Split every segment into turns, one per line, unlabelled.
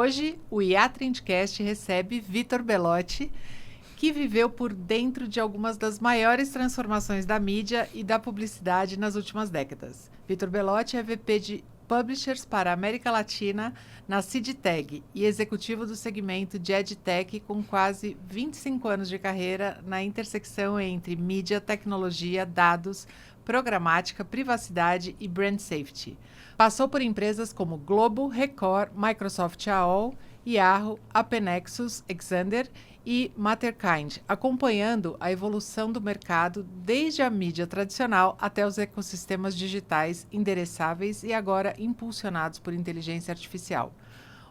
hoje, o IA Trendcast recebe Vitor Bellotti, que viveu por dentro de algumas das maiores transformações da mídia e da publicidade nas últimas décadas. Vitor Bellotti é VP de Publishers para a América Latina na Seedtag e executivo do segmento de EdTech com quase 25 anos de carreira na intersecção entre mídia, tecnologia, dados, programática, privacidade e brand safety. Passou por empresas como Globo, Record, Microsoft AOL, Yahoo, Appenexus, Xandr e Matterkind, acompanhando a evolução do mercado desde a mídia tradicional até os ecossistemas digitais endereçáveis e agora impulsionados por inteligência artificial.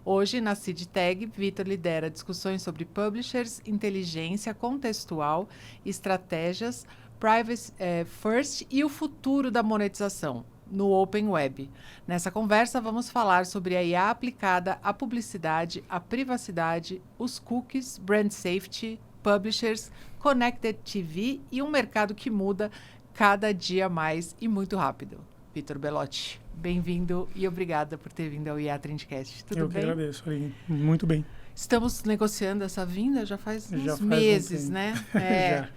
Hoje, na Seedtag, Vitor lidera discussões sobre publishers, inteligência contextual, estratégias, privacy first e o futuro da monetização no Open Web. Nessa conversa, vamos falar sobre a IA aplicada à publicidade, à privacidade, os cookies, brand safety, publishers, connected TV e um mercado que muda cada dia mais e muito rápido. Vitor Bellotti, bem-vindo e obrigada por ter vindo ao IA Trendcast. Tudo bem?
Eu que agradeço, Aline. Muito bem.
Estamos negociando essa vinda já faz uns meses, né?
Já.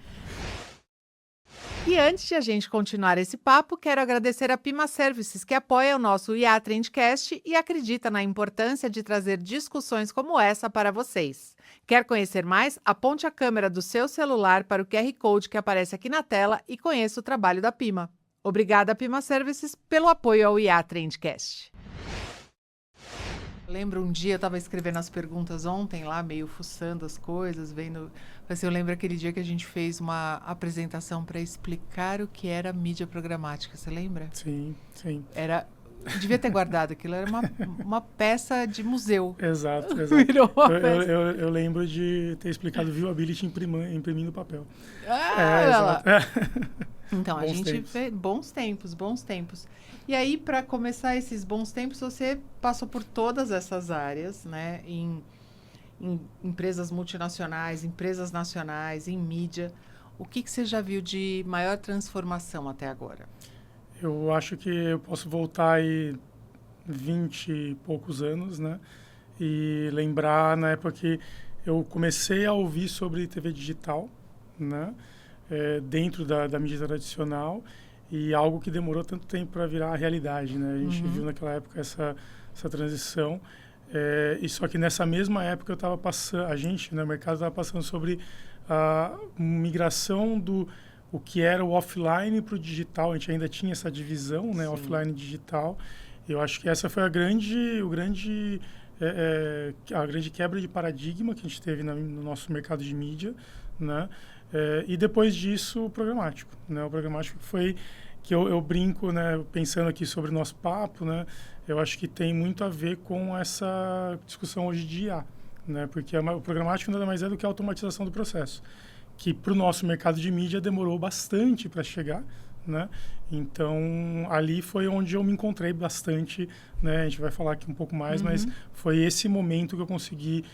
E antes de a gente continuar esse papo, quero agradecer a Pima Services, que apoia o nosso IA Trendcast e acredita na importância de trazer discussões como essa para vocês. Quer conhecer mais? Aponte a câmera do seu celular para o QR Code que aparece aqui na tela e conheça o trabalho da Pima. Obrigada, Pima Services, pelo apoio ao IA Trendcast. Lembro um dia, eu estava escrevendo as perguntas ontem lá, meio fuçando as coisas, vendo... Assim, eu lembro aquele dia que a gente fez uma apresentação para explicar o que era mídia programática, você lembra?
Sim.
Devia ter guardado aquilo, era uma peça de museu.
Exato.
Virou uma peça.
Eu lembro de ter explicado viewability imprimindo papel.
Olha lá. Então, a gente
tempos.
fez bons tempos. E aí, para começar esses bons tempos, você passou por todas essas áreas, né? Em empresas multinacionais, empresas nacionais, em mídia. O que você já viu de maior transformação até agora?
Eu acho que eu posso voltar aí 20 e poucos anos, né? E lembrar na época que eu comecei a ouvir sobre TV digital, né? Dentro da mídia tradicional, e algo que demorou tanto tempo para virar realidade, né? A gente viu naquela época essa transição. E só que nessa mesma época eu estava passando, a gente, né, o mercado estava passando sobre a migração do o que era o offline para o digital. A gente ainda tinha essa divisão, né, offline e digital. Eu acho que essa foi a grande quebra de paradigma que a gente teve no nosso mercado de mídia, né? E depois disso, o programático, né? O programático foi que eu brinco, né, pensando aqui sobre o nosso papo, né? Eu acho que tem muito a ver com essa discussão hoje de IA, né? Porque o programático nada mais é do que a automatização do processo, que para o nosso mercado de mídia demorou bastante para chegar, né? Então, ali foi onde eu me encontrei bastante, né? A gente vai falar aqui um pouco mais, mas foi esse momento que eu consegui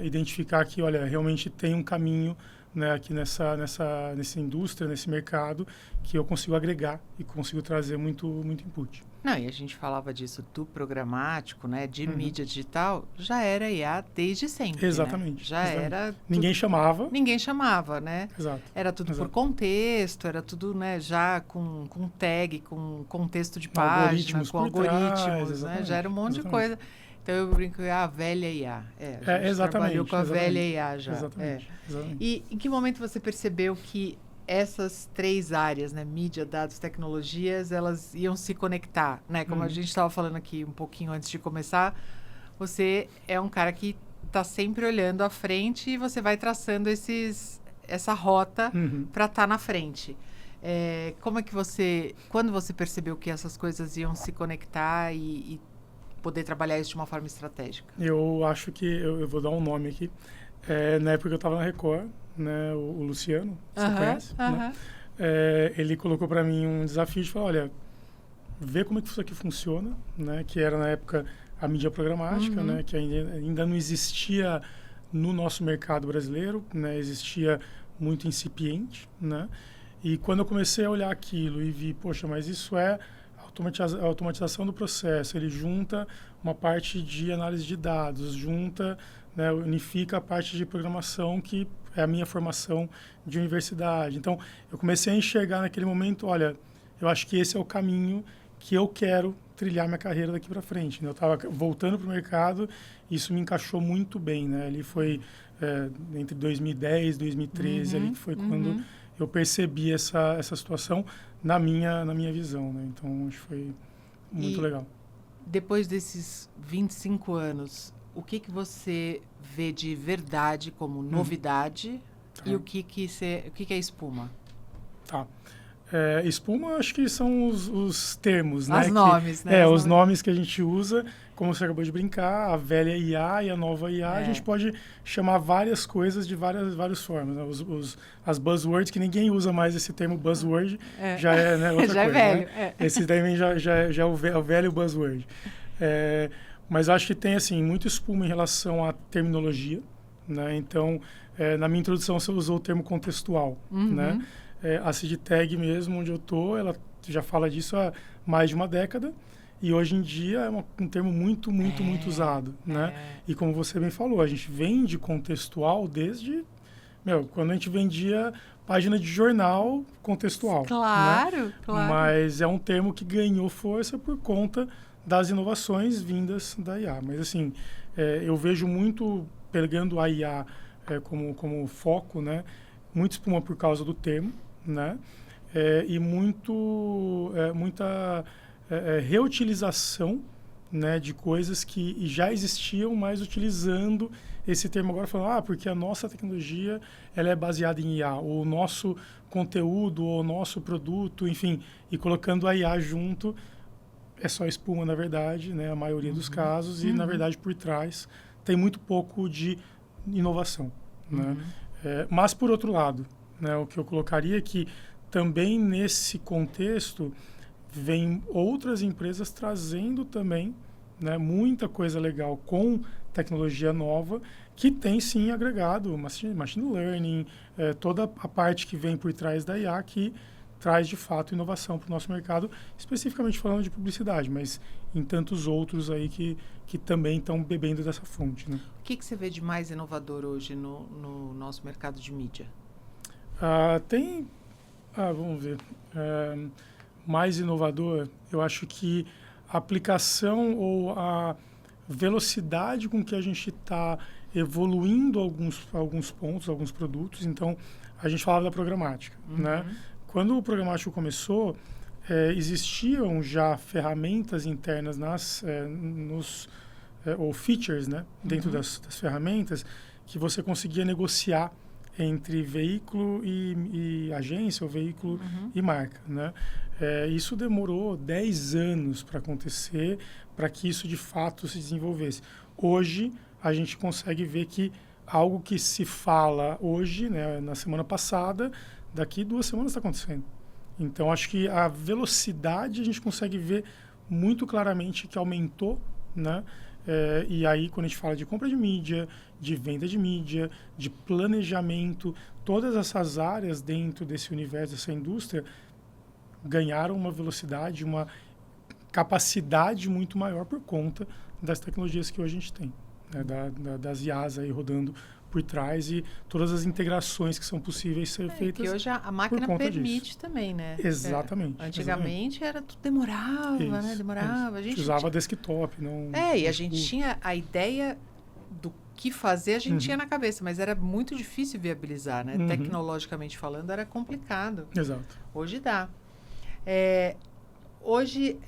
identificar que, olha, realmente tem um caminho, né, aqui nessa indústria, nesse mercado, que eu consigo agregar e consigo trazer muito input.
Não, e a gente falava disso do programático, né, de mídia digital, já era IA desde sempre.
Exatamente.
Né? Já era...
Ninguém chamava,
né?
Exato.
Era tudo por contexto, era tudo, né, já com tag, com contexto de página, com algoritmos, né? Já era um monte de coisa. Então eu brinco, a velha IA. A gente trabalhou com a velha IA já.
Exatamente.
E em que momento você percebeu que essas três áreas, né, mídia, dados, tecnologias, elas iam se conectar, né? Como a gente estava falando aqui um pouquinho antes de começar, você é um cara que está sempre olhando à frente e você vai traçando essa rota para estar na frente. Como é que quando você percebeu que essas coisas iam se conectar e poder trabalhar isso de uma forma estratégica?
Eu acho que eu vou dar um nome aqui. Na época eu estava na Record, né, o Luciano, você conhece? Né? Ele colocou para mim um desafio de falar, olha, vê como é que isso aqui funciona, né? Que era na época a mídia programática, né? Que ainda não existia no nosso mercado brasileiro, né? Existia muito incipiente, né? E quando eu comecei a olhar aquilo e vi, poxa, mas isso é a automatização do processo, ele junta uma parte de análise de dados, junta, né, unifica a parte de programação, que é a minha formação de universidade. Então, eu comecei a enxergar naquele momento, olha, eu acho que esse é o caminho que eu quero trilhar minha carreira daqui para frente, né? Eu estava voltando para o mercado, isso me encaixou muito bem, né? Ali foi entre 2010 e 2013, ali que foi quando eu percebi essa situação na minha visão, né? Então, acho que foi muito legal.
Depois desses 25 anos, o que você vê de verdade como novidade e o que é espuma?
Tá. Espuma, acho que são os termos, né?
Nomes, né?
Os nomes que a gente usa, como você acabou de brincar, a velha IA e a nova IA, a gente pode chamar várias coisas de várias formas. Né? As buzzwords, que ninguém usa mais esse termo buzzword, já é, né, outra
já
coisa.
É velho.
Né? Esse também já é o velho buzzword. Mas acho que tem, assim, muito espuma em relação à terminologia, né? Então, na minha introdução, você usou o termo contextual, né? A SIGTAG mesmo, onde eu estou, ela já fala disso há mais de uma década e hoje em dia é um termo muito usado, né? E como você bem falou, a gente vende contextual desde, quando a gente vendia página de jornal contextual.
Claro,
né?
claro.
Mas é um termo que ganhou força por conta das inovações vindas da IA. Mas assim, eu vejo muito, pegando a IA como foco, né? Muito espuma por causa do termo, né? E muita reutilização, né, de coisas que já existiam, mas utilizando esse termo agora, falando, porque a nossa tecnologia ela é baseada em IA, ou o nosso conteúdo, ou o nosso produto, enfim, e colocando a IA junto, é só espuma, na verdade, né, a maioria dos casos, e, na verdade, por trás tem muito pouco de inovação, né? Mas, por outro lado, né, o que eu colocaria é que também nesse contexto vem outras empresas trazendo também, né, muita coisa legal com tecnologia nova que tem sim agregado machine learning, toda a parte que vem por trás da IA que traz de fato inovação para o nosso mercado, especificamente falando de publicidade, mas em tantos outros aí que também estão bebendo dessa fonte, né?
O que você vê de mais inovador hoje no nosso mercado de mídia?
Vamos ver, mais inovador, eu acho que a aplicação ou a velocidade com que a gente está evoluindo alguns pontos, alguns produtos. Então, a gente falava da programática, né? Quando o programático começou, existiam já ferramentas internas ou features, né, dentro das ferramentas, que você conseguia negociar entre veículo e agência, ou veículo e marca, né? Isso demorou 10 anos para acontecer, para que isso de fato se desenvolvesse. Hoje, a gente consegue ver que algo que se fala hoje, né, na semana passada, daqui 2 semanas está acontecendo. Então, acho que a velocidade a gente consegue ver muito claramente que aumentou, né? E aí, quando a gente fala de compra de mídia, de venda de mídia, de planejamento, todas essas áreas dentro desse universo, dessa indústria, ganharam uma velocidade, uma capacidade muito maior por conta das tecnologias que hoje a gente tem, né? Das IAs aí rodando por trás e todas as integrações que são possíveis ser feitas.
Que hoje a máquina permite disso. Também, né?
Exatamente.
Antigamente era tudo demorava, né? Demorava.
A gente usava desktop, não.
E a gente tinha a ideia do que fazer, a gente tinha na cabeça, mas era muito difícil viabilizar, né? Tecnologicamente falando, era complicado.
Exato.
Hoje dá. Hoje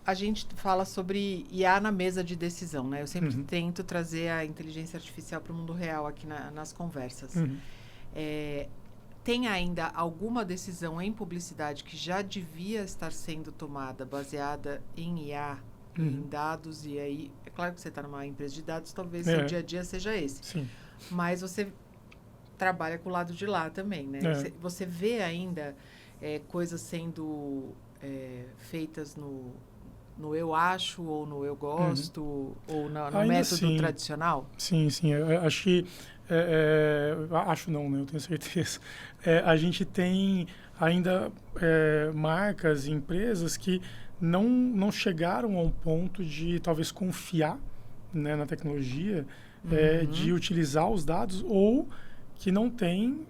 a gente fala sobre IA na mesa de decisão, né? Eu sempre tento trazer a inteligência artificial para o mundo real aqui nas conversas. Tem ainda alguma decisão em publicidade que já devia estar sendo tomada baseada em IA, em dados, e aí, é claro que você está numa empresa de dados, talvez seu dia a dia seja esse.
Sim.
Mas você trabalha com o lado de lá também, né? Você vê ainda coisas sendo feitas no eu acho, ou no eu gosto, ou no método
assim,
tradicional?
Sim. Eu acho que Acho não, né? Eu tenho certeza. A gente tem ainda marcas e empresas que não chegaram a um ponto de talvez confiar, né, na tecnologia, de utilizar os dados ou que não tem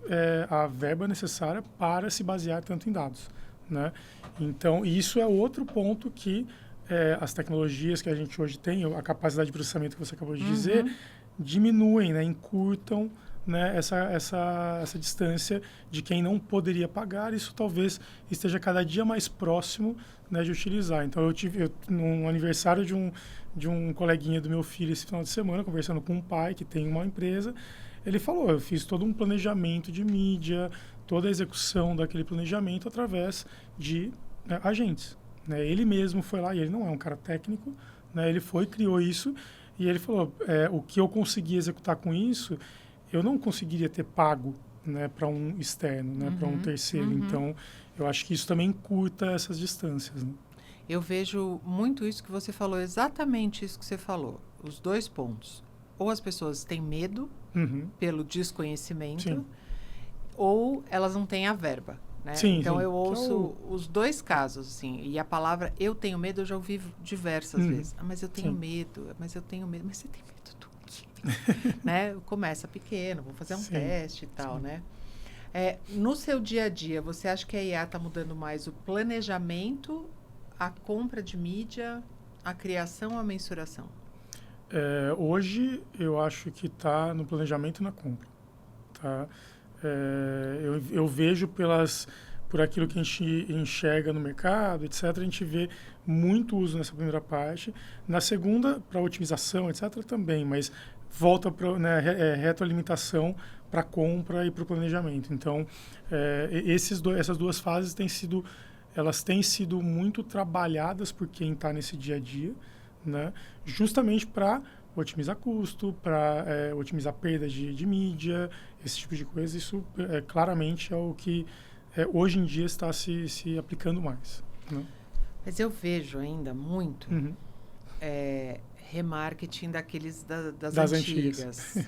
a verba necessária para se basear tanto em dados, né? Então, isso é outro ponto que as tecnologias que a gente hoje tem, a capacidade de processamento que você acabou de dizer, diminuem, né, encurtam, né, essa distância de quem não poderia pagar. Isso talvez esteja cada dia mais próximo, né, de utilizar. Então, no aniversário de um coleguinha do meu filho esse final de semana, conversando com um pai que tem uma empresa, ele falou, eu fiz todo um planejamento de mídia, toda a execução daquele planejamento através de agentes. Né? Ele mesmo foi lá, e ele não é um cara técnico, né? Ele foi, criou isso, e ele falou, o que eu consegui executar com isso, eu não conseguiria ter pago, né, para um externo, né, para um terceiro. Então, eu acho que isso também encurta essas distâncias. Né?
Eu vejo muito isso que você falou, exatamente isso que você falou. Os dois pontos. Ou as pessoas têm medo pelo desconhecimento,
Sim.
ou elas não têm a verba. Né?
Sim,
então,
sim.
eu ouço os dois casos, assim. E a palavra eu tenho medo eu já ouvi diversas vezes. Ah, mas eu tenho medo, mas eu tenho medo. Mas você tem medo do quê? Né? Começa pequeno, vou fazer um teste e tal, né? No seu dia a dia, você acha que a IA está mudando mais o planejamento, a compra de mídia, a criação ou a mensuração?
Hoje, eu acho que está no planejamento e na compra. Tá? Eu vejo por aquilo que a gente enxerga no mercado, etc., a gente vê muito uso nessa primeira parte. Na segunda, para otimização, etc., também, mas volta para retroalimentação para a compra e para o planejamento. Então, essas duas fases elas têm sido muito trabalhadas por quem está nesse dia a dia, né? Justamente para otimizar custo, para otimizar perda de mídia, esse tipo de coisa. Isso claramente é o que hoje em dia está se aplicando mais. Né?
Mas eu vejo ainda muito remarketing das antigas.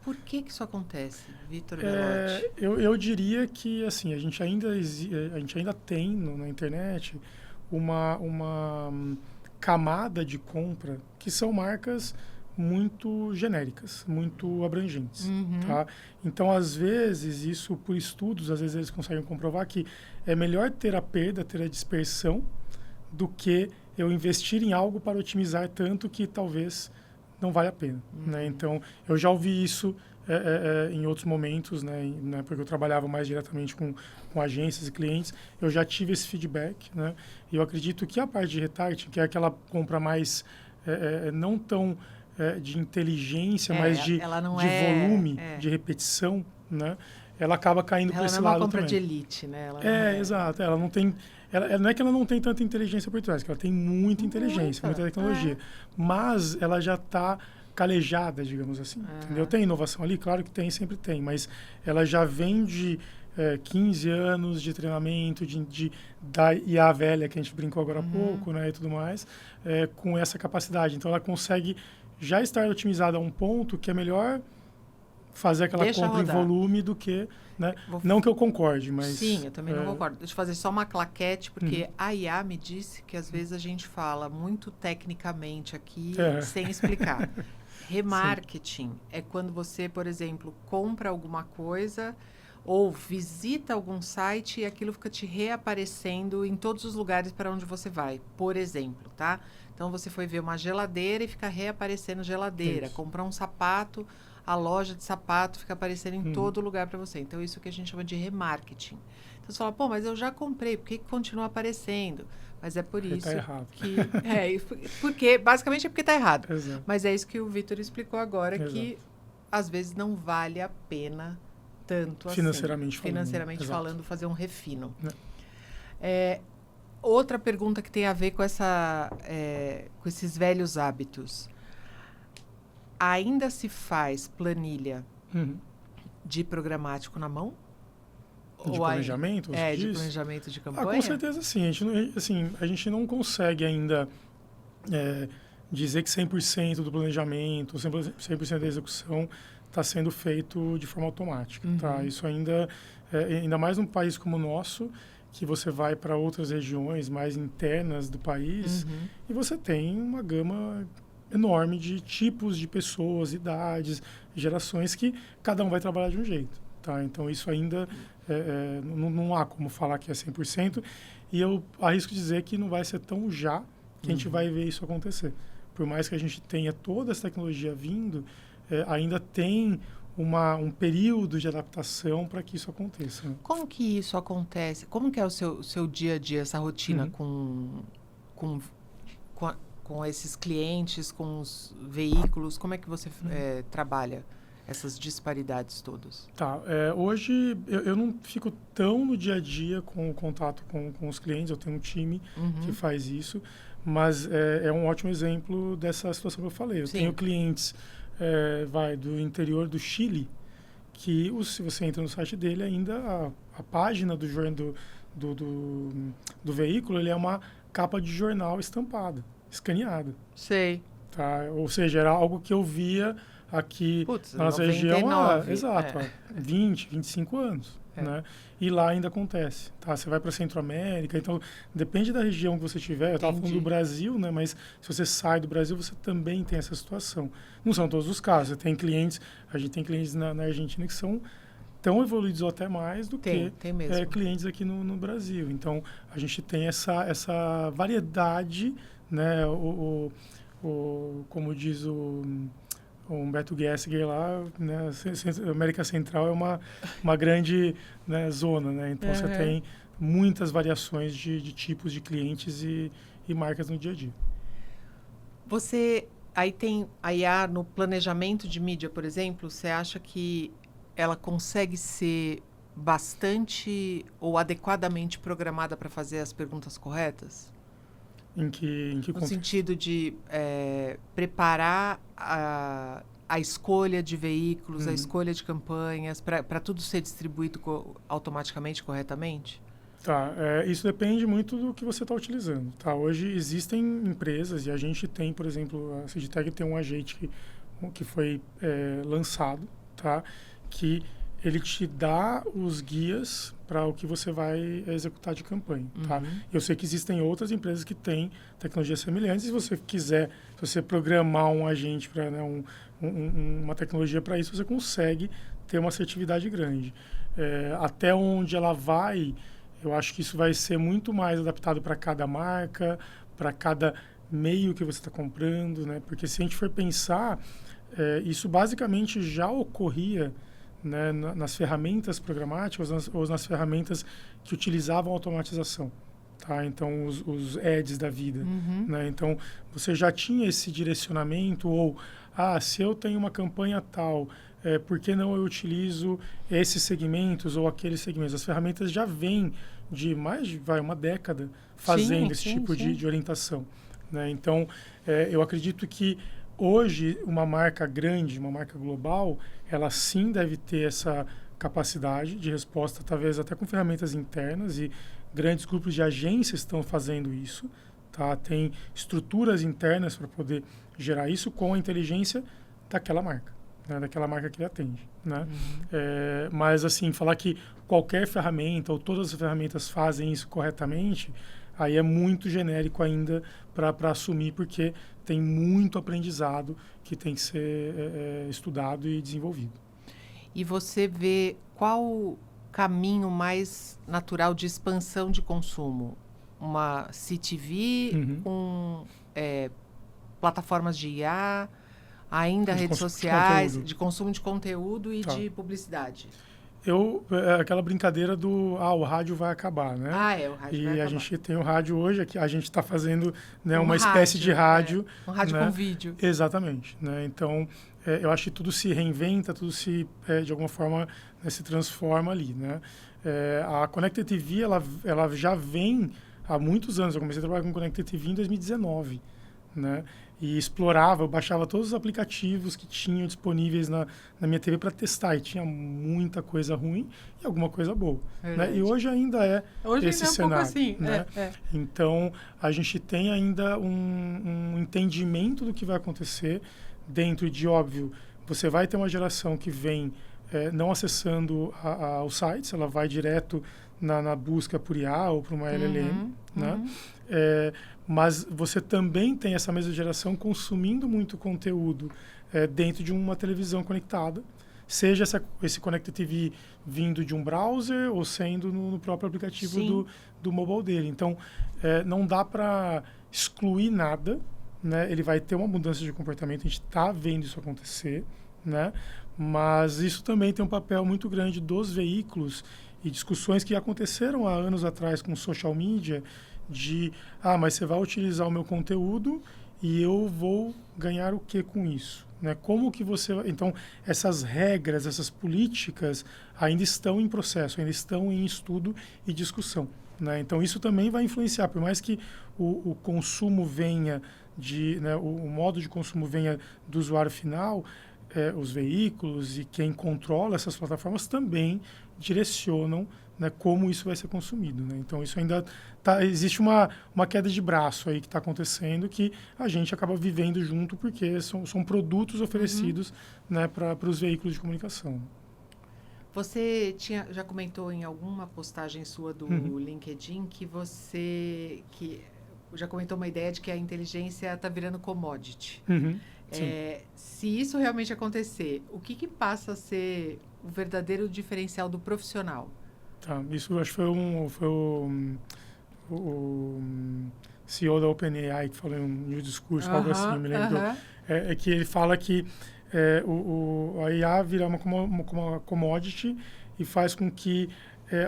Por que isso acontece, Vitor Bellotti?
Eu diria que assim, a gente ainda tem na internet uma camada de compra que são marcas muito genéricas, muito abrangentes. Tá? Então, às vezes, isso por estudos, às vezes eles conseguem comprovar que é melhor ter a perda, ter a dispersão, do que eu investir em algo para otimizar tanto que talvez não vale a pena. Né? Então, eu já ouvi isso em outros momentos, né, porque eu trabalhava mais diretamente com agências e clientes, eu já tive esse feedback, né, e eu acredito que a parte de retargeting, que é aquela compra mais não tão de inteligência, mas de volume, de repetição, né, ela acaba caindo para esse lado também. Ela não é uma compra
de elite, né?
Exato, ela não tem... não é que ela não tem tanta inteligência por trás, que ela tem muita inteligência, muita tecnologia, mas ela já está calejada, digamos assim. Entendeu? Tem inovação ali? Claro que tem, sempre tem, mas ela já vem de 15 anos de treinamento, da IA velha, que a gente brincou agora há pouco, né, e tudo mais, com essa capacidade. Então, ela consegue já estar otimizada a um ponto que é melhor fazer aquela compra em volume do que... Né? Não que eu concorde, mas...
Sim, eu também não concordo. Deixa eu fazer só uma claquete, porque a IA me disse que às vezes a gente fala muito tecnicamente aqui, sem explicar. Remarketing é quando você, por exemplo, compra alguma coisa ou visita algum site e aquilo fica te reaparecendo em todos os lugares para onde você vai, por exemplo, tá? Então, você foi ver uma geladeira e fica reaparecendo geladeira. Isso. Comprar um sapato, a loja de sapato fica aparecendo em todo lugar para você. Então, isso que a gente chama de remarketing. Então, você fala, pô, mas eu já comprei, por que continua aparecendo? Mas é por isso que... basicamente é porque está errado.
Exato.
Mas é isso que o Vitor explicou agora, que às vezes não vale a pena tanto
financeiramente
assim. Financeiramente falando, fazer um refino. Outra pergunta que tem a ver com com esses velhos hábitos. Ainda se faz planilha de programático na mão?
De planejamento?
De planejamento de campanha?
Com certeza sim. A gente não consegue ainda dizer que 100% do planejamento, 100% da execução está sendo feito de forma automática.
Uhum.
Tá? Isso ainda mais num país como o nosso, que você vai para outras regiões mais internas do país e você tem uma gama enorme de tipos de pessoas, idades, gerações que cada um vai trabalhar de um jeito. Tá? Então, isso ainda não há como falar que é 100%, e eu arrisco dizer que não vai ser tão já que a gente vai ver isso acontecer. Por mais que a gente tenha toda essa tecnologia vindo, ainda tem um período de adaptação para que isso aconteça. Né?
Como que isso acontece? Como que é o seu dia a dia, essa rotina com esses clientes, com os veículos? Como é que você trabalha essas disparidades todas?
Tá. Hoje eu não fico tão no dia a dia com o contato com os clientes. Eu tenho um time que faz isso, mas é um ótimo exemplo dessa situação que eu falei. Eu tenho clientes do interior do Chile, que se você entra no site dele, ainda a página do veículo ele é uma capa de jornal estampada, escaneada.
Sei.
Tá? Ou seja, era algo que eu via aqui na nossa
99,
região há 20, 25 anos. Né? E lá ainda acontece. Tá? Você vai para Centro-América, então depende da região que você tiver. Eu estava falando do Brasil, né? Mas se você sai do Brasil, você também tem essa situação. Não são todos os casos. A gente tem clientes na Argentina que são tão evoluídos ou até mais do que clientes aqui no Brasil. Então, a gente tem essa variedade, né? Como diz o Humberto Gessinger lá, né, América Central é uma grande, né, zona, né? Então você tem muitas variações de tipos de clientes e marcas no dia a dia.
Você aí tem a IA no planejamento de mídia, por exemplo, você acha que ela consegue ser bastante ou adequadamente programada para fazer as perguntas corretas?
Em que
no sentido de preparar a escolha de veículos, a escolha de campanhas, para tudo ser distribuído automaticamente, corretamente?
Tá, isso depende muito do que você está utilizando. Tá? Hoje existem empresas, e a gente tem, por exemplo, a Sigitec tem um agente que foi lançado, tá? Que ele te dá os guias para o que você vai executar de campanha. Tá? Eu sei que existem outras empresas que têm tecnologias semelhantes. Se você quiser, se você programar um agente para uma tecnologia para isso, você consegue ter uma assertividade grande. Até onde ela vai, eu acho que isso vai ser muito mais adaptado para cada marca, para cada meio que você está comprando. Né? Porque se a gente for pensar, isso basicamente já ocorria, né, nas ferramentas programáticas ou nas ferramentas que utilizavam automatização. Tá? Então, os ads da vida. Né? Então, você já tinha esse direcionamento ou, se eu tenho uma campanha tal, por que não eu utilizo esses segmentos ou aqueles segmentos? As ferramentas já vêm de mais de uma década fazendo esse tipo de orientação. Né? Então, eu acredito que hoje, uma marca grande, uma marca global, ela sim deve ter essa capacidade de resposta, talvez até com ferramentas internas, e grandes grupos de agências estão fazendo isso. Tá? Tem estruturas internas para poder gerar isso com a inteligência daquela marca, né? Daquela marca que ele atende. Né? Mas, assim, falar que qualquer ferramenta ou todas as ferramentas fazem isso corretamente, aí é muito genérico ainda para assumir, porque tem muito aprendizado que tem que ser estudado e desenvolvido.
E você vê qual caminho mais natural de expansão de consumo? Uma CTV com plataformas de IA, ainda redes sociais, de consumo de conteúdo e de publicidade?
Aquela brincadeira do o rádio vai acabar, né?
O rádio vai acabar.
E a gente tem o rádio hoje, aqui a gente está fazendo, né, uma espécie de rádio.
Um rádio, né, com vídeo.
Exatamente. Né? Então, eu acho que tudo se reinventa, tudo se, de alguma forma, né, se transforma ali, né? A Connected TV, ela já vem há muitos anos. Eu comecei a trabalhar com Connected TV em 2019, né? E eu baixava todos os aplicativos que tinham disponíveis na minha TV para testar. E tinha muita coisa ruim e alguma coisa boa. Né? E hoje ainda esse cenário. Um pouco assim. Né? Então, a gente tem ainda um entendimento do que vai acontecer dentro de, óbvio, você vai ter uma geração que vem não acessando os sites, ela vai direto na busca por IA ou por uma LLM, né? Mas você também tem essa mesma geração consumindo muito conteúdo dentro de uma televisão conectada, seja esse Connected TV vindo de um browser ou sendo no próprio aplicativo do mobile dele. Então, não dá para excluir nada, né? Ele vai ter uma mudança de comportamento, a gente está vendo isso acontecer, né? Mas isso também tem um papel muito grande dos veículos e discussões que aconteceram há anos atrás com social media mas você vai utilizar o meu conteúdo e eu vou ganhar o que com isso? Né? Como que você... Então, essas regras, essas políticas ainda estão em processo, ainda estão em estudo e discussão. Né? Então, isso também vai influenciar, por mais que o consumo venha né, o modo de consumo venha do usuário final, os veículos e quem controla essas plataformas também direcionam, né, como isso vai ser consumido. Né? Então, isso ainda existe uma queda de braço aí que está acontecendo que a gente acaba vivendo junto porque são produtos oferecidos né, para os veículos de comunicação.
Você já comentou em alguma postagem sua do LinkedIn que já comentou uma ideia de que a inteligência está virando commodity. Se isso realmente acontecer, o que passa a ser o verdadeiro diferencial do profissional?
Tá, isso acho que foi o CEO da OpenAI que falou em um discurso, algo assim, eu me lembro. Que ele fala que a IA vira uma commodity e faz com que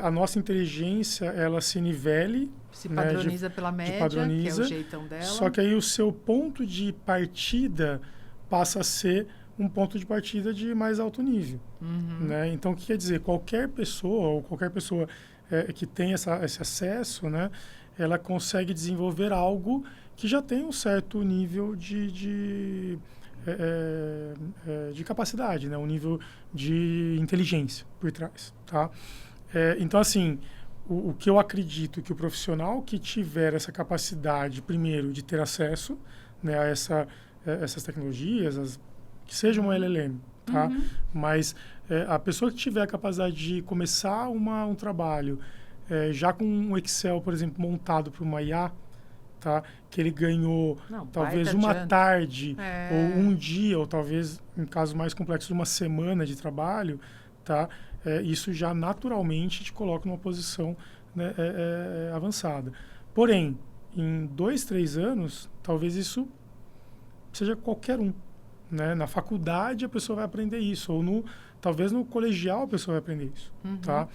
a nossa inteligência ela se nivele.
Se padroniza pela média, que é o jeitão dela.
Só que aí o seu ponto de partida passa a ser um ponto de partida de mais alto nível. Né? Então, o que quer dizer? Qualquer pessoa que tem esse acesso, né, ela consegue desenvolver algo que já tem um certo nível de capacidade, né? Um nível de inteligência por trás. Tá? Então, assim, o que eu acredito que o profissional que tiver essa capacidade, primeiro, de ter acesso, né, a essas tecnologias, que seja uma LLM, tá? Mas a pessoa que tiver a capacidade de começar um trabalho já com um Excel, por exemplo, montado para uma IA, tá? Que ele ganhou talvez uma tarde ou um dia, ou talvez, em casos mais complexos, uma semana de trabalho, tá? Isso já naturalmente te coloca numa posição, né, avançada. Porém, em 2, 3 anos, talvez isso seja qualquer um. Né? Na faculdade a pessoa vai aprender isso, ou talvez no colegial a pessoa vai aprender isso. Tá?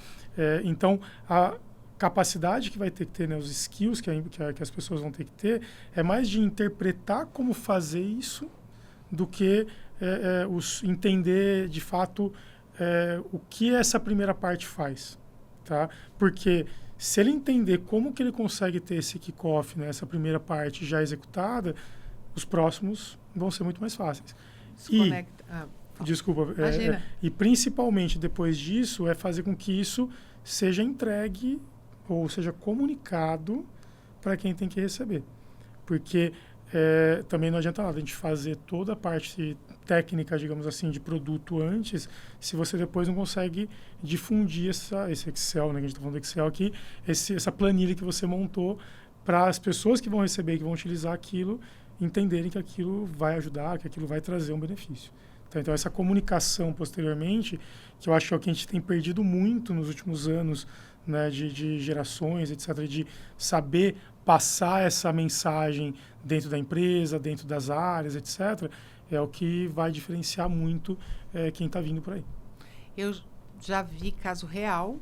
Então, a capacidade que vai ter que ter, né, os skills que as pessoas vão ter que ter, é mais de interpretar como fazer isso do que entender, de fato, o que essa primeira parte faz. Tá? Porque se ele entender como que ele consegue ter esse kick-off, né, essa primeira parte já executada, os próximos vão ser muito mais fáceis. Desculpa. E principalmente depois disso é fazer com que isso seja entregue ou seja comunicado para quem tem que receber. Porque também não adianta nada a gente fazer toda a parte técnica, digamos assim, de produto antes, se você depois não consegue difundir esse Excel, né, que a gente está falando do Excel aqui, essa planilha que você montou para as pessoas que vão receber, que vão utilizar aquilo, entenderem que aquilo vai ajudar, que aquilo vai trazer um benefício. Então, essa comunicação posteriormente, que eu acho que é o que a gente tem perdido muito nos últimos anos, né, de gerações, etc., de saber passar essa mensagem dentro da empresa, dentro das áreas, etc., é o que vai diferenciar muito quem está vindo por aí.
Eu já vi caso real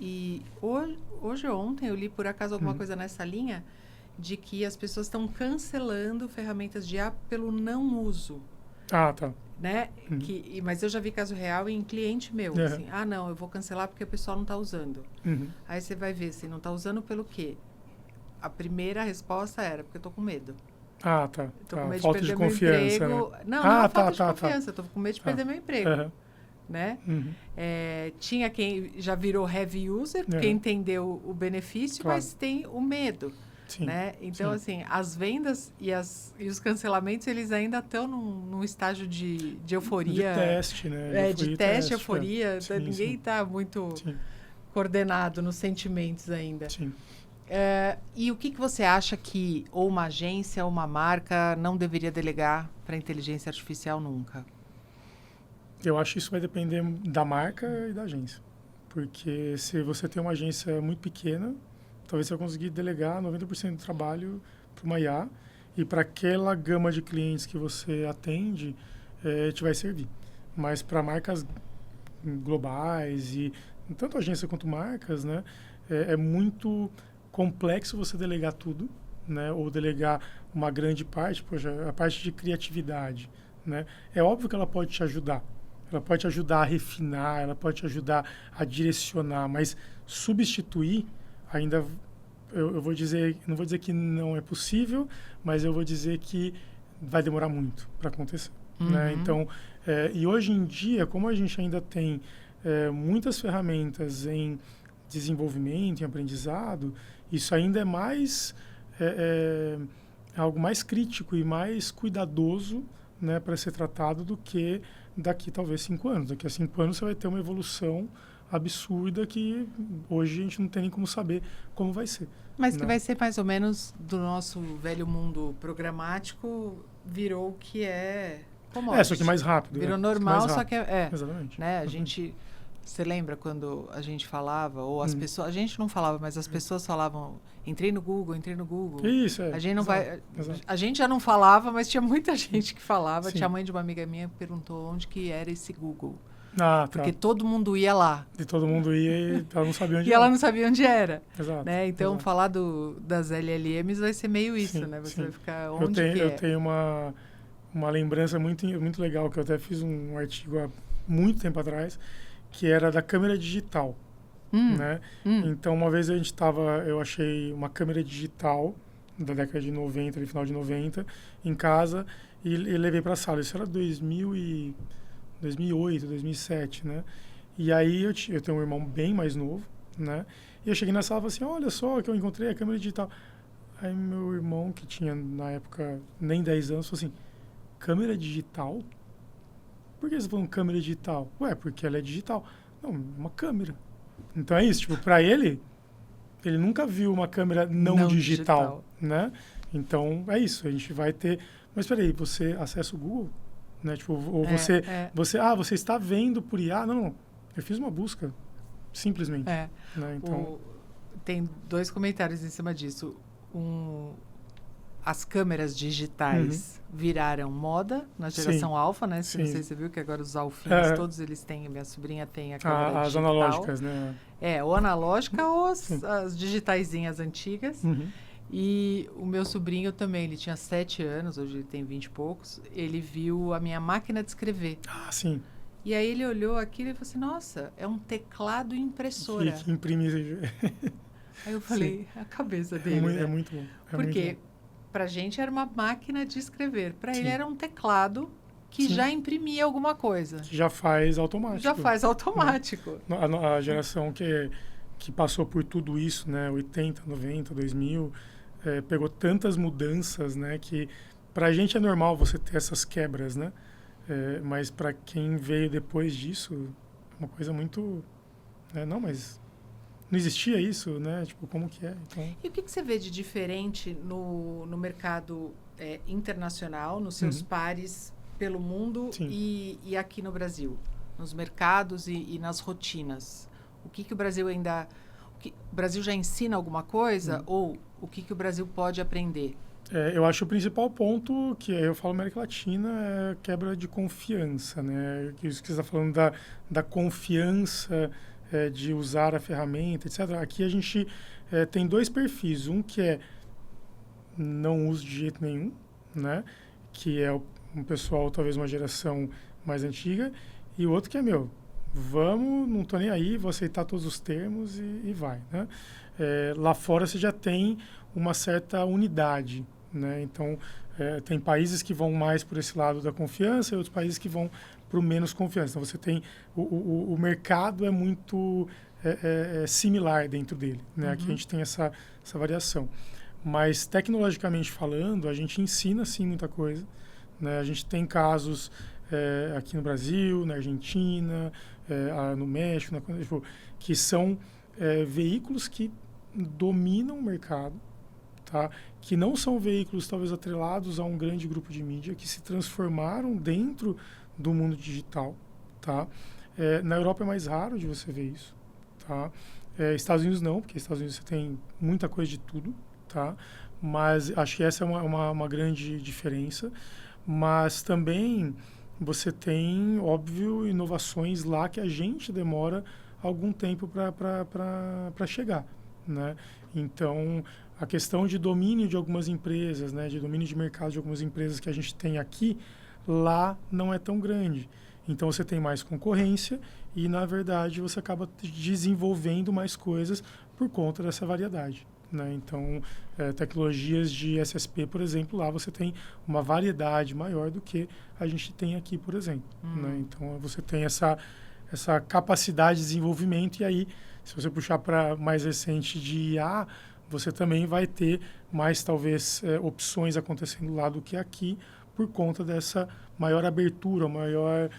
e hoje ou ontem eu li por acaso alguma coisa nessa linha de que as pessoas estão cancelando ferramentas de IA pelo não uso.
Ah, tá.
Né? Mas eu já vi caso real em cliente meu. Assim, não, eu vou cancelar porque o pessoal não está usando. Aí você vai ver, se não está usando pelo quê? A primeira resposta era porque eu estou com medo.
Ah, tá.
Estou com medo
falta
de perder
de confiança,
meu emprego.
Né?
Não é falta de confiança. Estou com medo de perder meu emprego. Né? Tinha quem já virou heavy user, porque entendeu o benefício, mas tem o medo.
Sim,
né? Então,
sim.
assim, as vendas e os cancelamentos, eles ainda estão num estágio de
De
euforia,
teste, né?
de
Euforia e
teste,
teste.
euforia.
Sim,
Ninguém
sim,
está muito
sim,
coordenado nos sentimentos ainda.
sim.
E o que você acha que ou uma agência ou uma marca não deveria delegar para inteligência artificial nunca?
Eu acho que isso vai depender da marca e da agência. Porque se você tem uma agência muito pequena, talvez você vai conseguir delegar 90% do trabalho para uma IA e para aquela gama de clientes que você atende, te vai servir. Mas para marcas globais e tanto agência quanto marcas, né, é muito complexo você delegar tudo, né, ou delegar uma grande parte, poxa, a parte de criatividade, né, é óbvio que ela pode te ajudar. Ela pode te ajudar a refinar, ela pode te ajudar a direcionar, mas substituir ainda, eu vou dizer, não vou dizer que não é possível, mas eu vou dizer que vai demorar muito para acontecer. Né? Então, e hoje em dia, como a gente ainda tem muitas ferramentas em desenvolvimento, em aprendizado, isso ainda é mais algo mais crítico e mais cuidadoso, né, para ser tratado do que daqui talvez 5 anos. Daqui a 5 anos você vai ter uma evolução absurda que hoje a gente não tem nem como saber como vai ser.
Mas
né?
que vai ser mais ou menos do nosso velho mundo programático, virou o que é commodity.
Só que mais rápido.
Virou normal, só que
Exatamente.
né, a gente... Você lembra quando a gente falava, ou as pessoas... A gente não falava, mas as pessoas falavam, entrei no Google.
Isso,
A gente não vai...
Exato.
A gente já não falava, mas tinha muita gente que falava.
Sim.
Tinha a mãe de uma amiga minha que perguntou onde que era esse Google.
Ah,
Porque todo mundo ia lá.
E todo mundo ia e ela não sabia onde
E ela não sabia onde era.
Exato.
Né? Então,
exato.
falar das LLMs vai ser meio isso,
Sim,
né? Você
sim.
vai ficar onde
eu tenho uma lembrança muito legal, que eu até fiz um artigo há muito tempo atrás, que era da câmera digital. Né? Então, uma vez eu achei uma câmera digital da década de 90, ali, final de 90, em casa, e levei para a sala. Isso era 2008, 2007, né? E aí eu tenho um irmão bem mais novo, né? E eu cheguei na sala e falei assim, olha só que eu encontrei a câmera digital. Aí meu irmão, que tinha na época nem 10 anos, falou assim, câmera digital? Por que você tá falando câmera digital? Ué, porque ela é digital. Não, uma câmera. Então é isso, tipo, para ele nunca viu uma câmera não digital, né? Então é isso, a gente vai ter... Mas peraí, você acessa o Google? Né? Tipo, ou você está vendo por IA? Não, eu fiz uma busca, simplesmente. Né? Então...
Tem 2 comentários em cima disso. As câmeras digitais viraram moda na geração alfa, né? Não sei se você viu que agora os alfinhos, todos eles têm, minha sobrinha tem a câmera digital.
As analógicas, né?
Ou analógica ou as digitaizinhas antigas. E o meu sobrinho também, ele tinha 7 anos, hoje ele tem 20 e poucos, ele viu a minha máquina de escrever.
Ah, sim.
E aí ele olhou aquilo e falou assim, nossa, é um teclado impressora.
Que imprime...
Aí eu falei, a cabeça dele,
É muito bom.
Porque pra gente era uma máquina de escrever. Pra ele era um teclado que já imprimia alguma coisa.
Que já faz automático.
Já faz automático.
A geração que passou por tudo isso, né? 80, 90, 2000, pegou tantas mudanças, né? Que pra gente é normal você ter essas quebras, né? Mas para quem veio depois disso, uma coisa muito... não, mas... Não existia isso, né? Tipo, como que é? Então...
E o que você vê de diferente no mercado internacional, nos seus pares pelo mundo e aqui no Brasil? Nos mercados e nas rotinas? O que o Brasil ainda... O Brasil já ensina alguma coisa? Ou o que o Brasil pode aprender?
Eu acho que o principal ponto, que eu falo América Latina, é a quebra de confiança, né? Isso que você está falando da confiança... de usar a ferramenta, etc. Aqui a gente tem 2 perfis. Um que é não uso de jeito nenhum, né? Que é um pessoal, talvez uma geração mais antiga. E o outro que é, vamos, não tô nem aí, vou aceitar todos os termos e vai, né? Lá fora você já tem uma certa unidade, né? Então, tem países que vão mais por esse lado da confiança e outros países que vão para o menos confiança. Então, você tem... O mercado é muito similar dentro dele, né? Aqui a gente tem essa variação. Mas, tecnologicamente falando, a gente ensina, sim, muita coisa. Né? A gente tem casos aqui no Brasil, na Argentina, no México, tipo, que são veículos que dominam o mercado, tá? Que não são veículos, talvez, atrelados a um grande grupo de mídia, que se transformaram dentro do mundo digital. Tá? Na Europa é mais raro de você ver isso. Tá? Estados Unidos não, porque Estados Unidos você tem muita coisa de tudo. Tá? Mas acho que essa é uma grande diferença. Mas também você tem, óbvio, inovações lá que a gente demora algum tempo para chegar. Né? Então, a questão de domínio de algumas empresas, né, de domínio de mercado de algumas empresas que a gente tem aqui, lá não é tão grande. Então, você tem mais concorrência e, na verdade, você acaba desenvolvendo mais coisas por conta dessa variedade. Né? Então, tecnologias de SSP, por exemplo, lá você tem uma variedade maior do que a gente tem aqui, por exemplo. Né? Então, você tem essa capacidade de desenvolvimento e aí, se você puxar para mais recente de IA, você também vai ter mais, talvez, opções acontecendo lá do que aqui, por conta dessa maior abertura, maior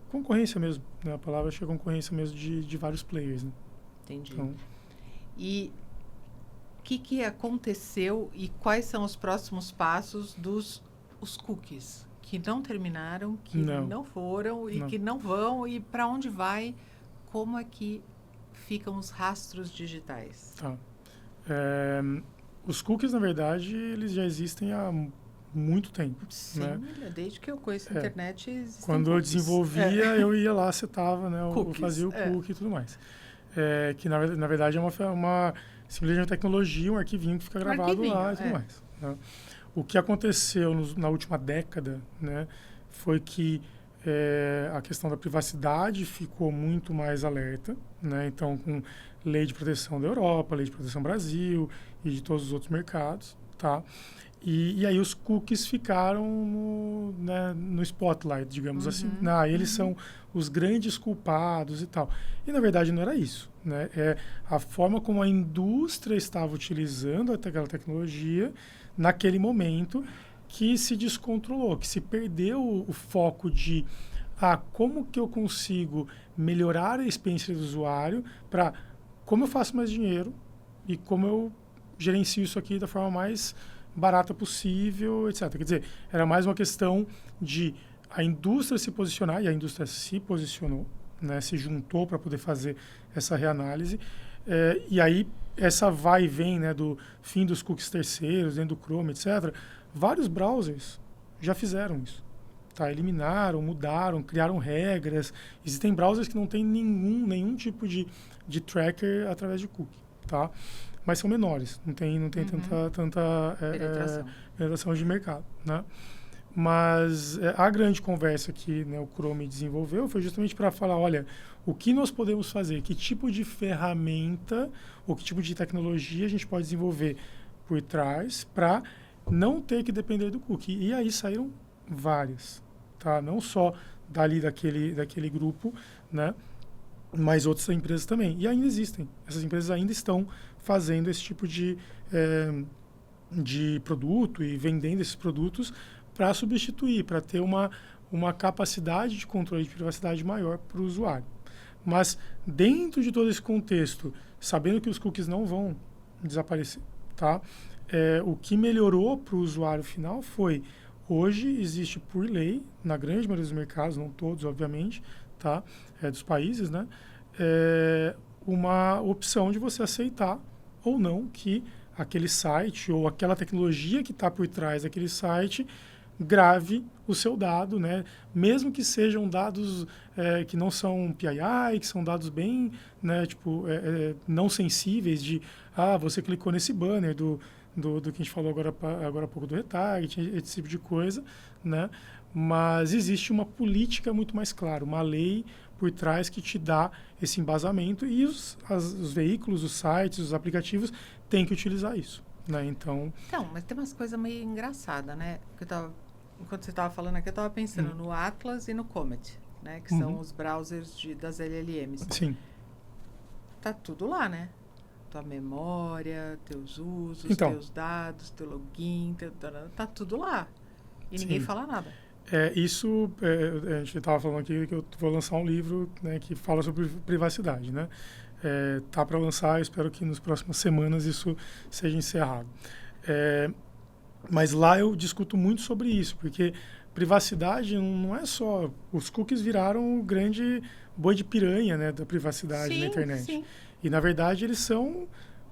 concorrência mesmo. Né? A palavra é concorrência mesmo de vários players. Né?
Entendi. Então, e o que aconteceu e quais são os próximos passos dos cookies? Que não terminaram, que não foram e que não vão, e para onde vai, como é que ficam os rastros digitais?
Tá. Os cookies, na verdade, eles já existem há muito tempo.
Sim,
né?
Desde que eu conheço a internet, existem
Quando
cookies.
Eu desenvolvia, eu ia lá, setava, né? Eu fazia o cookie e tudo mais. Que, na verdade, é simplesmente uma tecnologia, um arquivinho que fica gravado lá e tudo mais. Né? O que aconteceu na última década, né, foi que a questão da privacidade ficou muito mais alerta. Né? Então, com lei de proteção da Europa, lei de proteção Brasil e de todos os outros mercados. Tá? E aí os cookies ficaram no spotlight, digamos assim. Eles são os grandes culpados e tal. E, na verdade, não era isso. Né? É a forma como a indústria estava utilizando aquela tecnologia naquele momento que se descontrolou, que se perdeu o foco de como que eu consigo melhorar a experiência do usuário para como eu faço mais dinheiro e como eu gerencio isso aqui da forma mais barata possível, etc. Quer dizer, era mais uma questão de a indústria se posicionar, e a indústria se posicionou, né, se juntou para poder fazer essa reanálise. E aí, essa vai e vem, né, do fim dos cookies terceiros, dentro do Chrome, etc., vários browsers já fizeram isso. Tá? Eliminaram, mudaram, criaram regras. Existem browsers que não têm nenhum tipo de tracker através de cookie. Tá? Mas são menores, não tem tanta penetração de mercado. Né? Mas a grande conversa que, né, o Chrome desenvolveu foi justamente para falar, olha, o que nós podemos fazer, que tipo de ferramenta ou que tipo de tecnologia a gente pode desenvolver por trás para não ter que depender do cookie. E aí saíram várias, tá? Não só daquele grupo, né, mas outras empresas também. E ainda existem. Essas empresas ainda estão fazendo esse tipo de produto e vendendo esses produtos para substituir, para ter uma capacidade de controle de privacidade maior para o usuário. Mas, dentro de todo esse contexto, sabendo que os cookies não vão desaparecer, tá? O que melhorou para o usuário final foi, hoje existe por lei, na grande maioria dos mercados, não todos, obviamente, tá? Dos países, né? Uma opção de você aceitar ou não que aquele site ou aquela tecnologia que está por trás daquele site grave o seu dado, né? Mesmo que sejam dados que não são PII, que são dados bem, né, não sensíveis de você clicou nesse banner do que a gente falou agora há pouco do retarget, esse tipo de coisa, né? Mas existe uma política muito mais clara, uma lei por trás que te dá esse embasamento e os veículos, os sites, os aplicativos têm que utilizar isso, né? Então,
mas tem umas coisas meio engraçadas, né? Enquanto você estava falando aqui, eu estava pensando no Atlas e no Comet, né? Que são os browsers das LLMs.
Sim.
Tá tudo lá, né? tua memória, teus usos,
Então,
teus dados, teu login, tá tudo lá. E ninguém
sim.
fala nada.
A gente estava falando aqui que eu vou lançar um livro, né, que fala sobre privacidade, né? Tá para lançar, eu espero que nas próximas semanas isso seja encerrado. Mas lá eu discuto muito sobre isso, porque privacidade não é só... Os cookies viraram o grande boi de piranha, né, da privacidade na internet.
Sim.
E, na verdade, eles são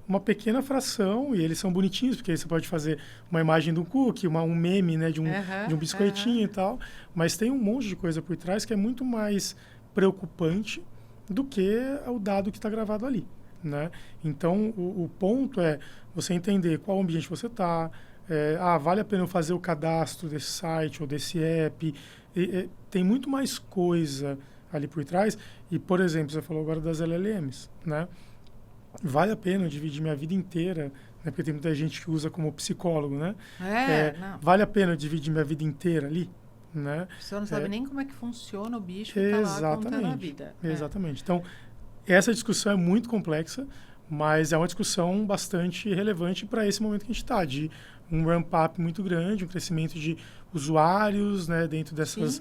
uma pequena fração, e eles são bonitinhos, porque aí você pode fazer uma imagem de um cookie, um meme, né, de um biscoitinho e tal, mas tem um monte de coisa por trás que é muito mais preocupante do que o dado que está gravado ali, né? Então, o ponto é você entender qual ambiente você está, vale a pena eu fazer o cadastro desse site ou desse app, tem muito mais coisa ali por trás. E, por exemplo, você falou agora das LLMs, né? Vale a pena eu dividir minha vida inteira, né? Porque tem muita gente que usa como psicólogo, né?
Não.
Vale a pena eu dividir minha vida inteira ali, né?
Você não sabe nem como é que funciona o bicho que está lá contando a vida.
Exatamente. Então, essa discussão é muito complexa, mas é uma discussão bastante relevante para esse momento que a gente está, de um ramp-up muito grande, um crescimento de usuários, né, dentro dessas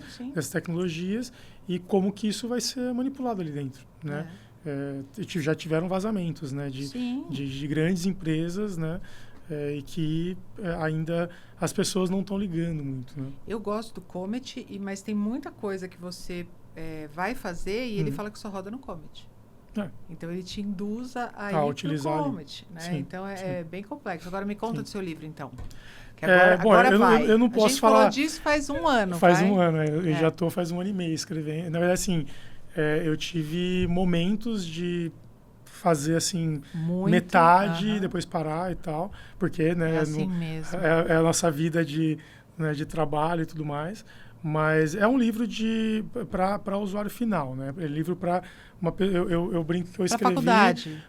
tecnologias, e como que isso vai ser manipulado ali dentro, né? Já tiveram vazamentos, né, de grandes empresas, né, e que ainda as pessoas não estão ligando muito, né?
Eu gosto do Comet, mas tem muita coisa que você vai fazer e ele fala que só roda no Comet. Então ele te induz a utilizar o Comet, né? Sim, então é bem complexo. Agora me conta do seu livro, então. Que agora vai.
Eu não posso
a gente
falar.
Falou disso faz um ano.
Faz um ano, eu já estou faz um ano e meio escrevendo. Na verdade, assim, eu tive momentos de fazer assim metade e depois parar e tal, porque, né,
mesmo.
É a nossa vida de trabalho e tudo mais. Mas é um livro para usuário final, né? É livro para eu brinco que eu escrevi.
Pra faculdade.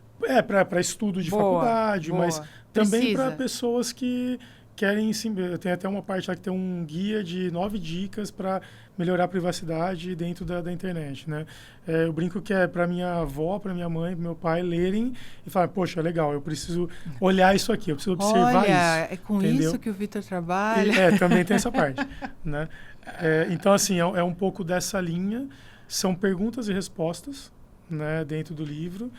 Para estudo de faculdade, mas também para pessoas que querem... Tem até uma parte lá que tem um guia de 9 dicas para melhorar a privacidade dentro da internet, né? Eu brinco que é para minha avó, para minha mãe, para meu pai lerem e falar, poxa, legal, eu preciso olhar isso aqui, eu preciso observar isso.
É com entendeu? Isso que o Vitor trabalha.
Também tem essa parte, né? Então, assim, é um pouco dessa linha. São perguntas e respostas, né, dentro do livro.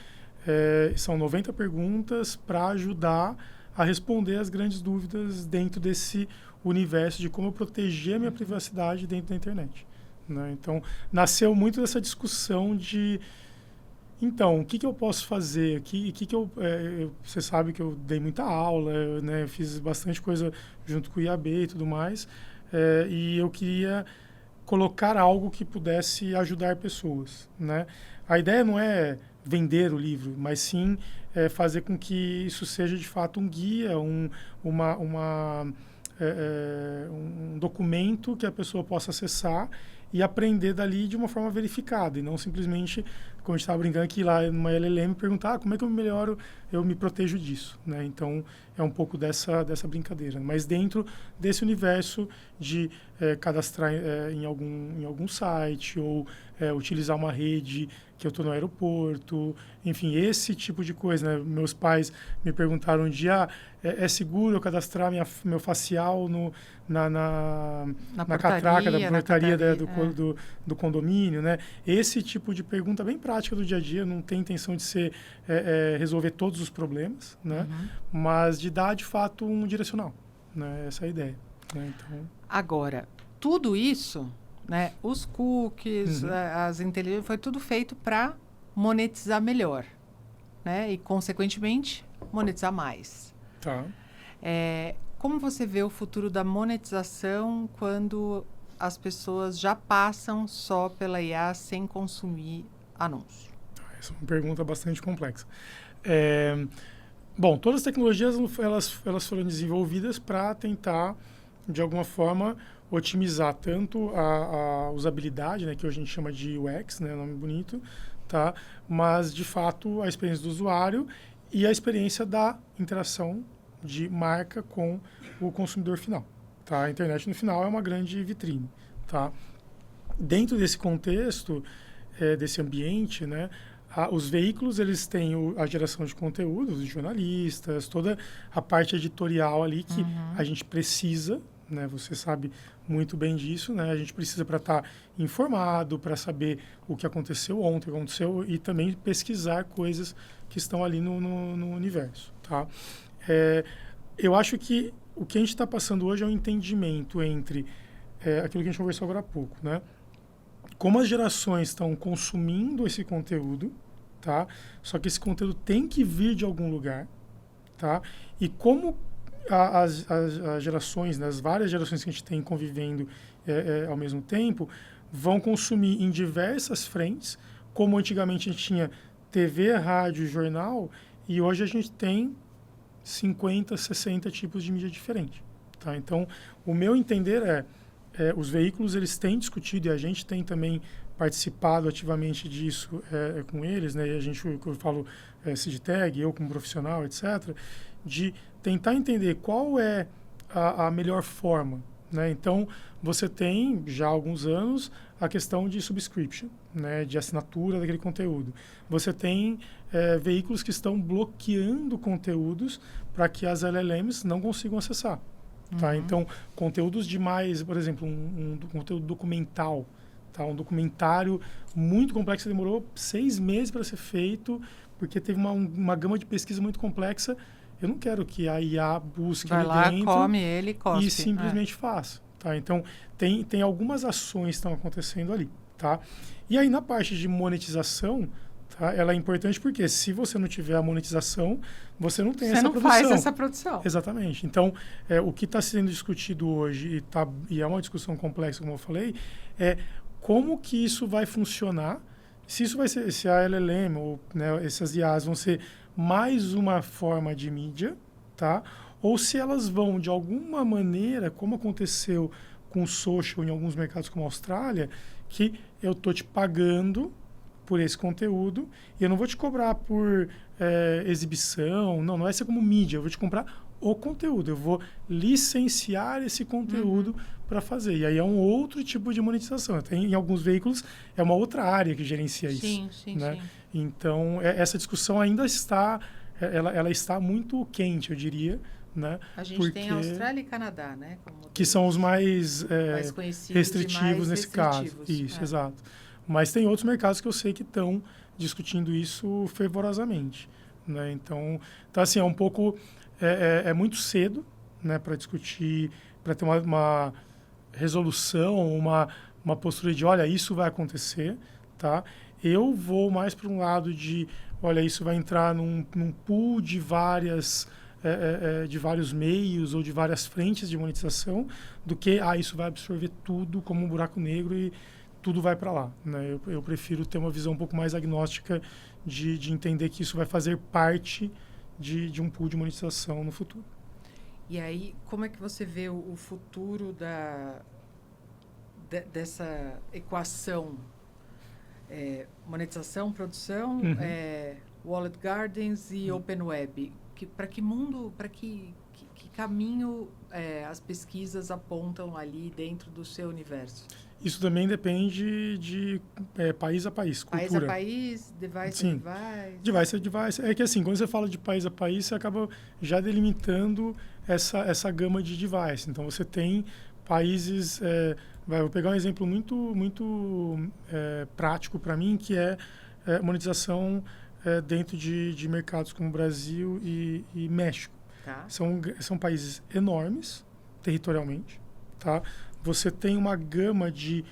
São 90 perguntas para ajudar a responder as grandes dúvidas dentro desse universo de como eu proteger a minha privacidade dentro da internet, né? Então, nasceu muito dessa discussão de... Então, o que eu posso fazer? Você sabe que eu dei muita aula, né, eu fiz bastante coisa junto com o IAB e tudo mais, e eu queria colocar algo que pudesse ajudar pessoas, né? A ideia não é vender o livro, mas sim fazer com que isso seja de fato um guia, um documento que a pessoa possa acessar e aprender dali de uma forma verificada, e não simplesmente, como a gente estava brincando aqui lá numa LLM, perguntar como é que eu me protejo disso, né? Então, é um pouco dessa brincadeira. Mas dentro desse universo de cadastrar em algum site ou utilizar uma rede que eu estou no aeroporto, enfim, esse tipo de coisa, né? Meus pais me perguntaram um dia, é seguro eu cadastrar meu facial na catraca da portaria do condomínio, né? Esse tipo de pergunta bem prática do dia a dia, não tem intenção de ser resolver todos os problemas, né? Mas de dar, de fato, um direcional, né? Essa é a ideia, né? Então...
Agora, tudo isso, né? Os cookies, as inteligências, foi tudo feito para monetizar melhor, né? E, consequentemente, monetizar mais.
Tá.
Como você vê o futuro da monetização quando as pessoas já passam só pela IA sem consumir anúncio?
Essa é uma pergunta bastante complexa. Bom, todas as tecnologias elas foram desenvolvidas para tentar, de alguma forma, otimizar tanto a usabilidade, né, que hoje a gente chama de UX, né, nome bonito, tá? Mas, de fato, a experiência do usuário e a experiência da interação de marca com o consumidor final, tá? A internet, no final, é uma grande vitrine, tá? Dentro desse contexto, desse ambiente, né, os veículos, eles têm a geração de conteúdo, os jornalistas, toda a parte editorial ali que a gente precisa, né? Você sabe muito bem disso, né? A gente precisa para estar informado, para saber o que aconteceu ontem, o que aconteceu, e também pesquisar coisas que estão ali no universo, tá? Eu acho que o que a gente está passando hoje é um entendimento entre aquilo que a gente conversou agora há pouco, né? Como as gerações estão consumindo esse conteúdo, tá? Só que esse conteúdo tem que vir de algum lugar, tá? E como as gerações, né, as várias gerações que a gente tem convivendo ao mesmo tempo, vão consumir em diversas frentes, como antigamente a gente tinha TV, rádio, jornal, e hoje a gente tem 50, 60 tipos de mídia diferentes, tá? Então, o meu entender os veículos, eles têm discutido, e a gente tem também participado ativamente disso com eles, né? E a gente, eu falo SIDTAG, eu como profissional, etc., de tentar entender qual é a melhor forma, né? Então, você tem, já há alguns anos, a questão de subscription, né? De assinatura daquele conteúdo. Você tem veículos que estão bloqueando conteúdos para que as LLMs não consigam acessar. Tá? Então, conteúdos demais, por exemplo, um conteúdo documental, tá? Um documentário muito complexo, demorou 6 meses para ser feito, porque teve uma gama de pesquisa muito complexa. Eu não quero que a IA busque
Vai
ali
lá,
dentro
come ele, cospe.
e simplesmente faça. Tá? Então, tem algumas ações que estão acontecendo ali. Tá? E aí, na parte de monetização, tá? Ela é importante porque se você não tiver a monetização, você não tem essa produção.
Você não faz essa produção.
Exatamente. Então, o que está sendo discutido hoje, e é uma discussão complexa, como eu falei, é como que isso vai funcionar, se isso vai ser, se a LLM ou, né, essas IAs vão ser mais uma forma de mídia, tá? Ou se elas vão, de alguma maneira, como aconteceu com o social em alguns mercados como a Austrália, que eu estou te pagando por esse conteúdo e eu não vou te cobrar por exibição, não vai ser como mídia, eu vou te comprar o conteúdo, eu vou licenciar esse conteúdo para fazer. E aí é um outro tipo de monetização. Em alguns veículos é uma outra área que gerencia isso. Sim. Então, essa discussão ainda está, ela está muito quente, eu diria. Né?
A gente tem Austrália e Canadá, né?
Que são os mais restritivos nesse caso. Isso, exato. Mas tem outros mercados que eu sei que estão discutindo isso fervorosamente. Né? Então, assim, é um pouco... É muito cedo, né, para discutir, para ter uma resolução, uma postura de, olha, isso vai acontecer, tá? Eu vou mais para um lado de, olha, isso vai entrar num pool de vários meios ou de várias frentes de monetização, do que, isso vai absorver tudo como um buraco negro e tudo vai para lá. Né? Eu prefiro ter uma visão um pouco mais agnóstica de entender que isso vai fazer parte de um pool de monetização no futuro.
E aí, como é que você vê o futuro dessa equação? Monetização, produção, Walled Gardens e Open Web. Para que mundo, para que caminho as pesquisas apontam ali dentro do seu universo?
Isso também depende de país a país, cultura.
País a país, device a device?
Device a device. É que assim, quando você fala de país a país, você acaba já delimitando essa gama de device. Então, você tem países... vou pegar um exemplo muito prático para mim, que é monetização dentro de mercados como Brasil e México.
Tá.
São países enormes, territorialmente, tá? Você tem uma gama de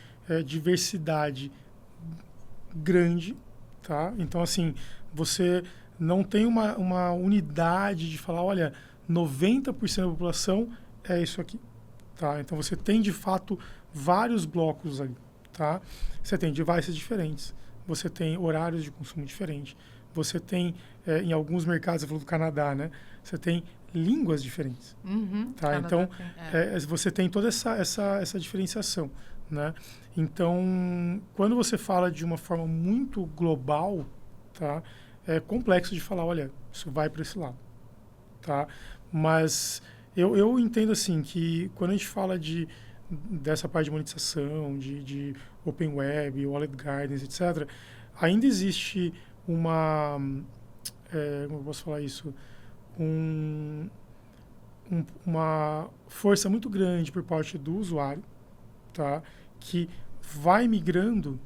diversidade grande, tá? Então, assim, você não tem uma unidade de falar, olha, 90% da população é isso aqui, tá? Então, você tem, de fato, vários blocos ali, tá? Você tem devices diferentes, você tem horários de consumo diferentes, você tem, em alguns mercados, você falou do Canadá, né? Você tem línguas diferentes. Tá? Então, você tem toda essa diferenciação. Né? Então, quando você fala de uma forma muito global, tá? É complexo de falar, olha, isso vai para esse lado. Tá? Mas eu entendo assim que quando a gente fala dessa parte de monetização, de Open Web, Walled Gardens, etc., ainda existe como eu posso falar isso? Uma força muito grande por parte do usuário, tá? Que vai migrando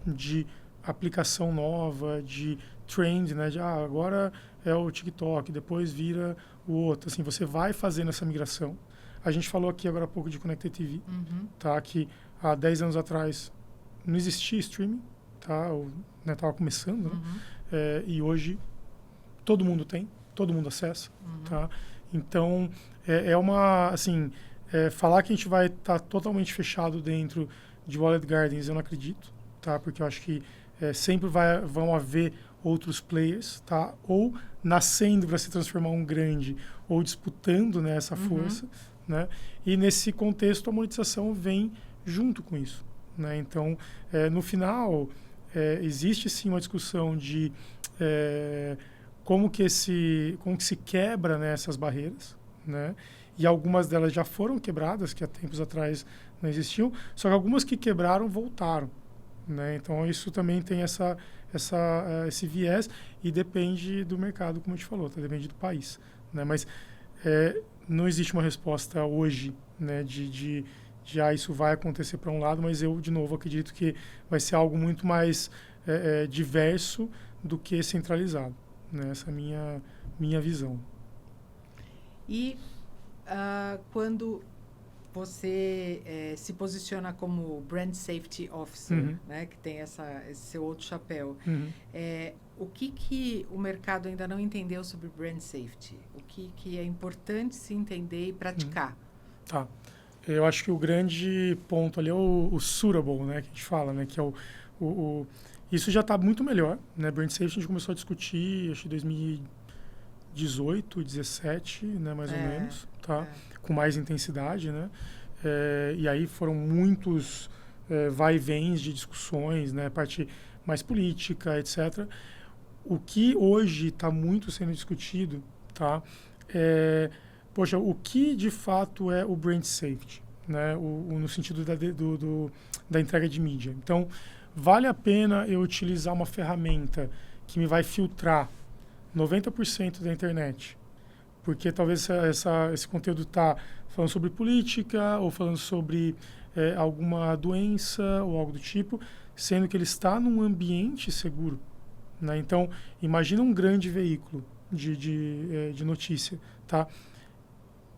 de aplicação nova, de trend, né? De agora é o TikTok, depois vira o outro. Assim, você vai fazendo essa migração. A gente falou aqui agora há pouco de Connected TV, tá? Que há 10 anos atrás não existia streaming, tá? Tava começando, né? E hoje todo mundo tem, todo mundo acessa, tá? Então, falar que a gente vai estar totalmente fechado dentro de Walled Gardens, eu não acredito, tá? Porque eu acho que sempre vão haver outros players, tá? Ou nascendo para se transformar um grande, ou disputando, né, essa força, né? E nesse contexto a monetização vem junto com isso, né? Então, no final, existe sim uma discussão de como que se quebra, né, essas barreiras, né? E algumas delas já foram quebradas, que há tempos atrás não existiam, só que algumas que quebraram voltaram, né? Então isso também tem esse viés e depende do mercado, como a gente falou, tá? Depende do país, né? Mas não existe uma resposta hoje, né, de isso vai acontecer para um lado, mas eu, de novo, acredito que vai ser algo muito mais diverso do que centralizado, né? Essa é a minha visão.
E quando você se posiciona como Brand Safety Officer, né, que tem esse seu outro chapéu, o que o mercado ainda não entendeu sobre Brand Safety? O que é importante se entender e praticar?
Tá. Eu acho que o grande ponto ali é o suitable, né, que a gente fala, né, que é isso já está muito melhor, né? Brand Safety a gente começou a discutir, acho que 2018, 2017, né, mais ou menos, tá? Com mais intensidade, né? E aí foram muitos vai e vens de discussões, né? Parte mais política, etc. O que hoje está muito sendo discutido, tá? Poxa, o que de fato é o Brand Safety, né? No sentido da entrega de mídia. Então, vale a pena eu utilizar uma ferramenta que me vai filtrar 90% da internet, porque talvez esse conteúdo está falando sobre política ou falando sobre alguma doença ou algo do tipo, sendo que ele está num ambiente seguro, né? Então, imagina um grande veículo de notícia, tá?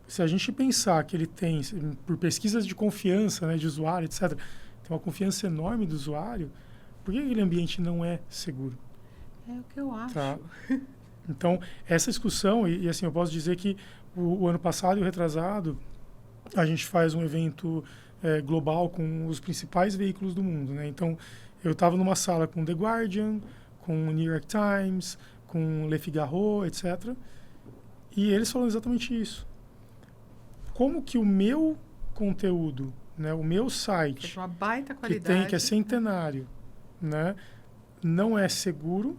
Se a gente pensar que ele tem, por pesquisas de confiança, né, de usuário, etc., tem uma confiança enorme do usuário, por que aquele ambiente não é seguro?
É o que eu acho.
Tá? Então, essa discussão, e assim, eu posso dizer que o ano passado e o retrasado, a gente faz um evento global com os principais veículos do mundo, né? Então, eu estava numa sala com The Guardian, com o New York Times, com Le Figaro, etc. E eles falam exatamente isso. Como que o meu conteúdo, né, o meu site,
que uma baita qualidade,
que é centenário, né, não é seguro,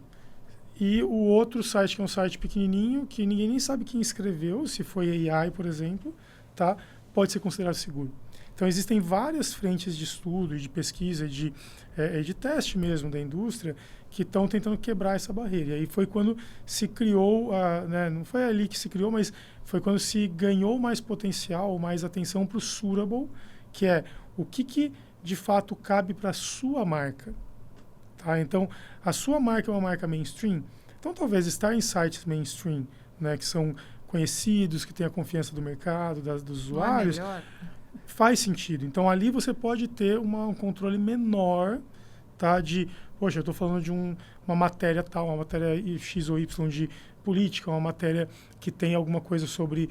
e o outro site, que é um site pequenininho, que ninguém nem sabe quem escreveu, se foi AI, por exemplo, tá, pode ser considerado seguro. Então, existem várias frentes de estudo, de pesquisa, de teste mesmo da indústria, que estão tentando quebrar essa barreira. E aí foi quando se criou, né, não foi ali que se criou, mas foi quando se ganhou mais potencial, mais atenção para o suitable, que é o que de fato cabe para a sua marca. Tá? Então, a sua marca é uma marca mainstream, então talvez estar em sites mainstream, né, que são conhecidos, que têm a confiança do mercado, dos usuários, faz sentido. Então, ali você pode ter um controle menor, tá, de, poxa, eu estou falando de uma matéria tal, uma matéria X ou Y de política, uma matéria que tem alguma coisa sobre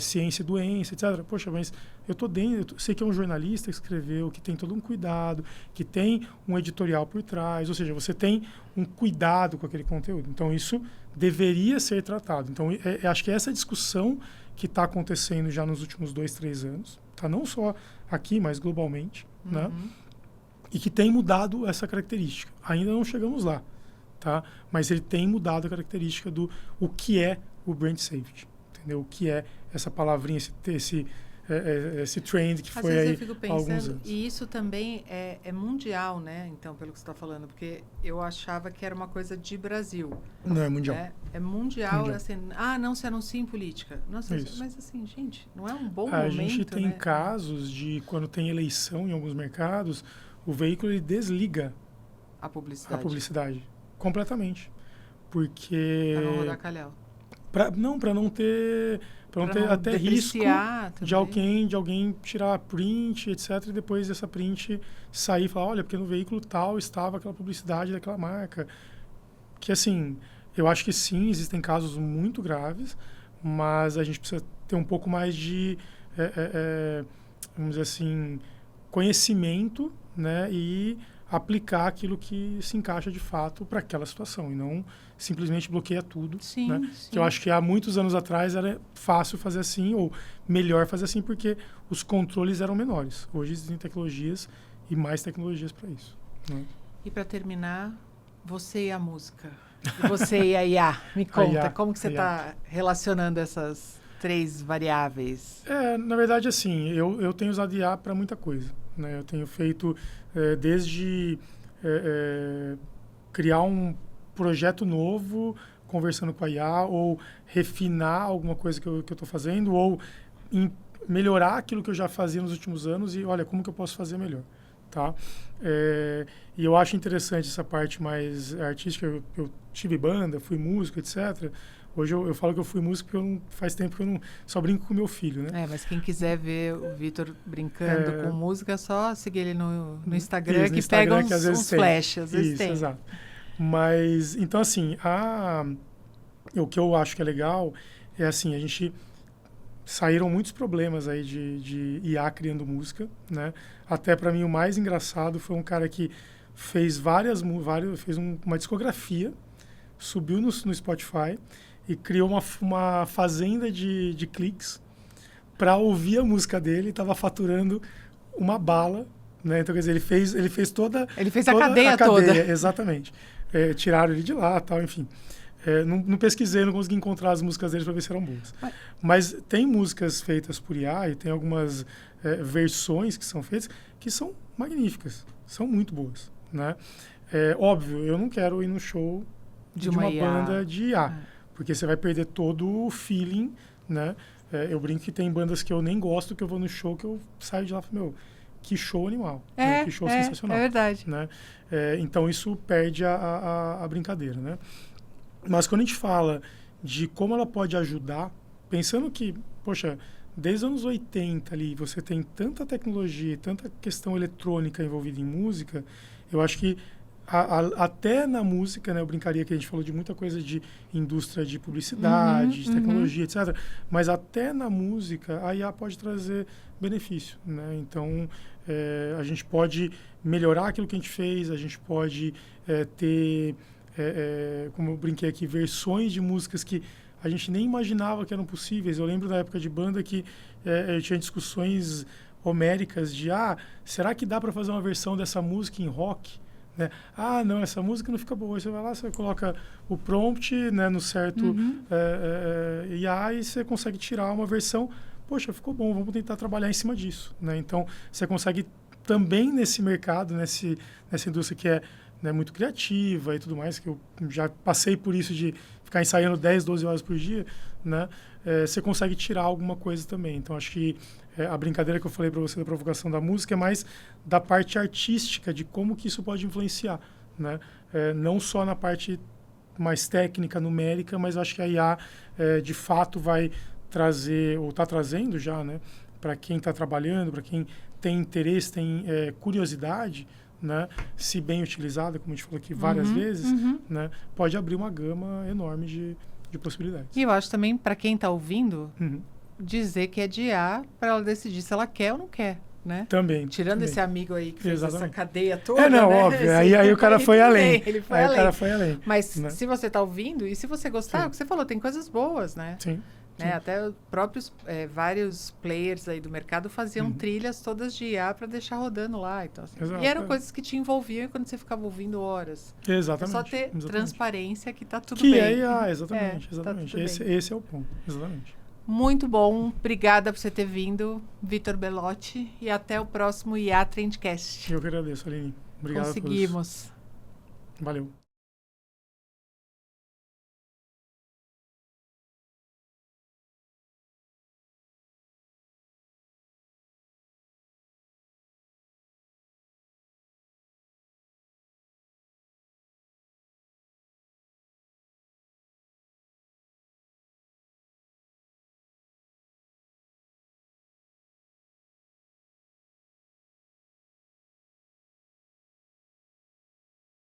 ciência e doença, etc. Poxa, mas eu estou dentro, eu sei que é um jornalista que escreveu, que tem todo um cuidado, que tem um editorial por trás, ou seja, você tem um cuidado com aquele conteúdo. Então, isso deveria ser tratado. Então, acho que essa discussão que está acontecendo já nos últimos 2, 3 anos, tá? Não só aqui, mas globalmente, né? E que tem mudado essa característica. Ainda não chegamos lá, tá? Mas ele tem mudado a característica do o que é o brand safety, entendeu? O que é essa palavrinha, esse trend que
Às
foi
vezes
aí
eu fico
há alguns
pensando,
anos.
e isso também é mundial, né? Então, pelo que você está falando, porque eu achava que era uma coisa de Brasil.
Não, é mundial.
Né? É mundial,
Mundial.
assim, não se anuncia em política. Nossa,
Isso.
mas assim, gente, não é um bom
A
momento,
gente tem
né?
casos de quando tem eleição em alguns mercados, o veículo ele desliga
A
a
publicidade.
publicidade completamente. Porque...
Para não rodar calhau.
Para não ter
Não
até risco
também.
de alguém tirar print, etc. E depois dessa print sair e falar, olha, porque no veículo tal estava aquela publicidade daquela marca. Que assim, eu acho que sim, existem casos muito graves, mas a gente precisa ter um pouco mais de, vamos dizer assim, conhecimento, né? E aplicar aquilo que se encaixa de fato para aquela situação e não simplesmente bloqueia tudo,
Sim,
né?
sim.
Que eu acho que há muitos anos atrás era fácil fazer assim ou melhor fazer assim porque os controles eram menores. Hoje existem tecnologias e mais tecnologias para isso, né?
E para terminar, você e a música. E você e a IA. Me conta,
IA,
como que você está relacionando essas 3 variáveis?
Na verdade, assim, eu tenho usado IA para muita coisa, né? Eu tenho feito desde criar um projeto novo, conversando com a IA, ou refinar alguma coisa que eu estou fazendo, ou melhorar aquilo que eu já fazia nos últimos anos e, olha, como que eu posso fazer melhor, tá? E eu acho interessante essa parte mais artística. Eu tive banda, fui músico, etc. Hoje eu falo que eu fui músico porque faz tempo que eu não só brinco com meu filho, né?
Mas quem quiser ver o Vitor brincando com música, é só seguir ele no Instagram,
isso, no
que
Instagram,
pega
que às vezes
uns flashes. Às vezes
isso,
tem.
Exato. Mas, então assim, o que eu acho que é legal é assim, a gente saíram muitos problemas aí de IA criando música, né? Até para mim o mais engraçado foi um cara que fez uma discografia, subiu no Spotify e criou uma fazenda de cliques para ouvir a música dele, estava faturando uma bala, né? Então, quer dizer, ele fez toda...
Ele fez a cadeia toda.
Exatamente. Tiraram ele de lá, tal, enfim. Não pesquisei, não consegui encontrar as músicas dele para ver se eram boas. Mas tem músicas feitas por IA e tem algumas versões que são feitas que são magníficas, são muito boas, né? Óbvio, eu não quero ir no show de uma banda de IA, porque você vai perder todo o feeling, né? Eu brinco que tem bandas que eu nem gosto, que eu vou no show, que eu saio de lá e falo, meu, que show animal, né? Que show sensacional.
É verdade.
Né? Então isso perde a brincadeira, né? Mas quando a gente fala de como ela pode ajudar, pensando que, poxa, desde os anos 80 ali, você tem tanta tecnologia, tanta questão eletrônica envolvida em música, eu acho que até na música, né, eu brincaria que a gente falou de muita coisa de indústria de publicidade, de tecnologia, etc. Mas até na música, a IA pode trazer benefício, né? Então, a gente pode melhorar aquilo que a gente fez, a gente pode ter, como eu brinquei aqui, versões de músicas que a gente nem imaginava que eram possíveis. Eu lembro da época de banda que eu tinha discussões homéricas de, será que dá para fazer uma versão dessa música em rock? Né? Não, essa música não fica boa. Aí você vai lá, você coloca o prompt, né, no certo IA e você consegue tirar uma versão. Poxa, ficou bom, vamos tentar trabalhar em cima disso. Né? Então, você consegue também nesse mercado, nessa indústria que é, né, muito criativa e tudo mais, que eu já passei por isso de ficar ensaiando 10, 12 horas por dia, né? Você consegue tirar alguma coisa também. Então, acho que a brincadeira que eu falei para você da provocação da música é mais da parte artística, de como que isso pode influenciar, né? Não só na parte mais técnica, numérica, mas acho que a IA, de fato, vai trazer, ou está trazendo já, né? Para quem está trabalhando, para quem tem interesse, tem curiosidade, né? Se bem utilizada, como a gente falou aqui várias vezes, né? Pode abrir uma gama enorme de possibilidades.
E eu acho também, para quem está ouvindo, dizer que é de IA para ela decidir se ela quer ou não quer, né?
Também.
Tirando esse amigo aí que fez essa cadeia toda,
óbvio. Aí o cara foi além.
Ele foi além.
O cara foi além.
Mas
né?
se você está ouvindo e se você gostar, o que você falou, tem coisas boas, né?
Sim.
Né? Até os próprios, vários players aí do mercado faziam trilhas todas de IA para deixar rodando lá. Então, assim.
Exato,
e eram coisas que te envolviam quando você ficava ouvindo horas.
Exatamente.
É só ter transparência que tá tudo
que
bem.
é IA, exatamente.
Tá tudo
esse é o ponto, exatamente.
Muito bom. Obrigada por você ter vindo, Vitor Bellotti. E até o próximo IA Trendcast.
Eu que agradeço, Aline. Obrigado.
Conseguimos.
Valeu.